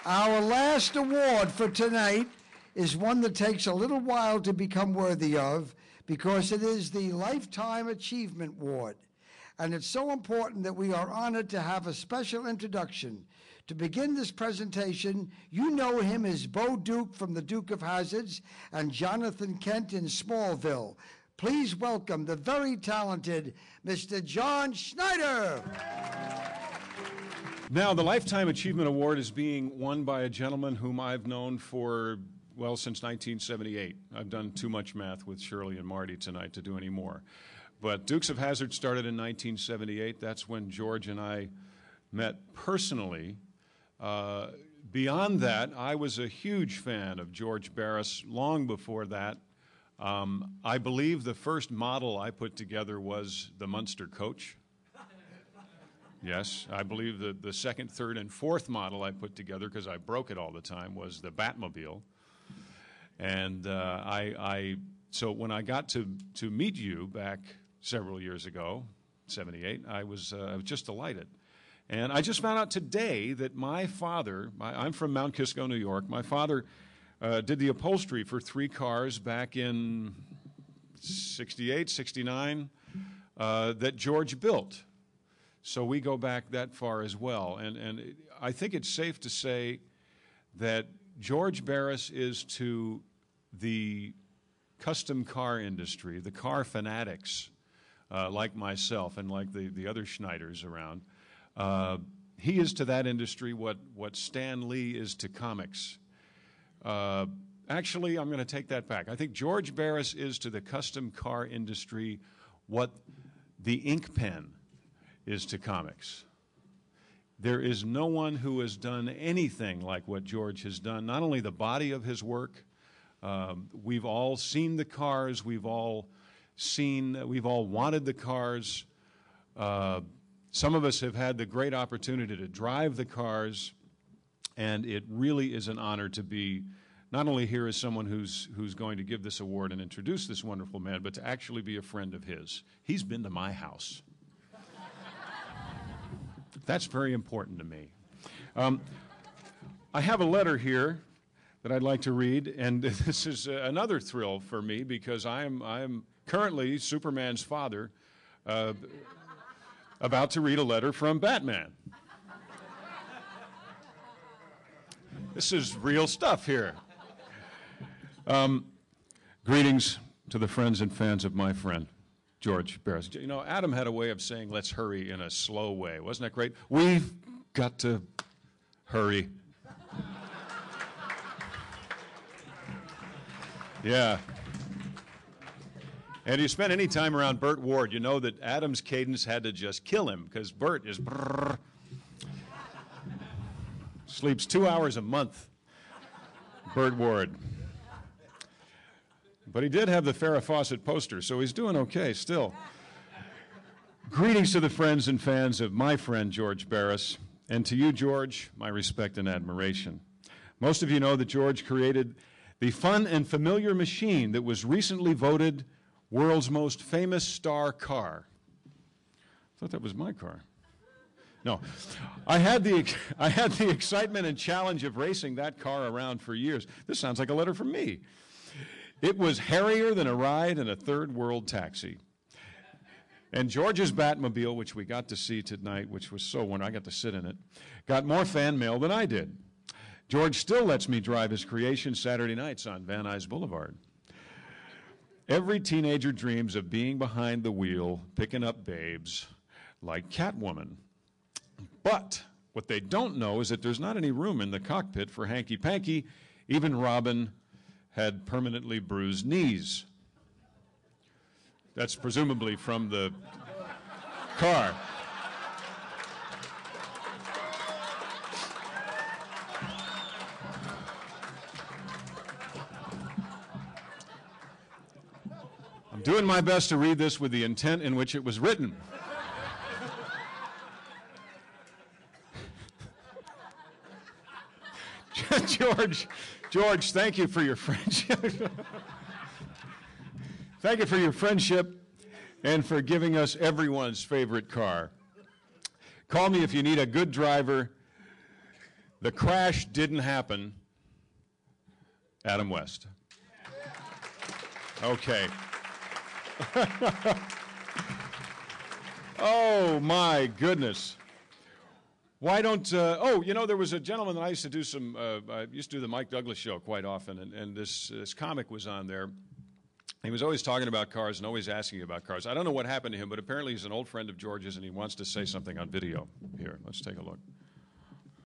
Our last award for tonight is one that takes a little while to become worthy of because it is the Lifetime Achievement Award. And it's so important that we are honored to have a special introduction. To begin this presentation, you know him as Bo Duke from the Duke of Hazzards and Jonathan Kent in Smallville. Please welcome the very talented Mr. John Schneider. Now, the Lifetime Achievement Award is being won by a gentleman whom I've known for, well, since 1978. I've done too much math with Shirley and Marty tonight to do any more. But Dukes of Hazzard started in 1978. That's when George and I met personally. Beyond that, I was a huge fan of George Barris long before that. I believe the first model I put together was the Munster Coach. Yes, I believe the second, third, and fourth model I put together, because I broke it all the time, was the Batmobile. And so when I got to meet you back several years ago, 78, I was just delighted. And I just found out today that my father, I'm from Mount Kisco, New York, my father did the upholstery for 3 cars back in 68, 69, that George built. So we go back that far as well. And I think it's safe to say that George Barris is to the custom car industry, the car fanatics like myself and like the other Schneiders around. He is to that industry what Stan Lee is to comics. Actually, I'm going to take that back. I think George Barris is to the custom car industry what the ink pen is to comics. There is no one who has done anything like what George has done. Not only the body of his work, we've all seen the cars, we've all wanted the cars. Some of us have had the great opportunity to drive the cars, and it really is an honor to be not only here as someone who's going to give this award and introduce this wonderful man, but to actually be a friend of his. He's been to my house. That's very important to me. I have a letter here that I'd like to read, and this is another thrill for me because I am currently Superman's father, about to read a letter from Batman. This is real stuff here. Greetings to the friends and fans of my friend, George Barris. You know, Adam had a way of saying, let's hurry in a slow way. Wasn't that great? We've got to hurry. Yeah. And if you spend any time around Burt Ward, you know that Adam's cadence had to just kill him because Burt is brrr. Sleeps 2 hours a month, Burt Ward. But he did have the Farrah Fawcett poster, so he's doing okay still. Greetings to the friends and fans of my friend George Barris, and to you, George, my respect and admiration. Most of you know that George created the fun and familiar machine that was recently voted world's most famous star car. I thought that was my car. No, I had the excitement and challenge of racing that car around for years. This sounds like a letter from me. It was hairier than a ride in a third world taxi. And George's Batmobile, which we got to see tonight, which was so wonderful, I got to sit in it, got more fan mail than I did. George still lets me drive his creation Saturday nights on Van Nuys Boulevard. Every teenager dreams of being behind the wheel, picking up babes, like Catwoman. But what they don't know is that there's not any room in the cockpit for hanky-panky. Even Robin had permanently bruised knees. That's presumably from the car. I'm doing my best to read this with the intent in which it was written. George, thank you for your friendship. Thank you for your friendship and for giving us everyone's favorite car. Call me if you need a good driver The crash didn't happen. Adam West. Okay. Oh, my goodness. Why don't, there was a gentleman that I used to do I used to do the Mike Douglas show quite often, and this comic was on there. He was always talking about cars and always asking about cars. I don't know what happened to him, but apparently he's an old friend of George's, and he wants to say something on video. Here, let's take a look.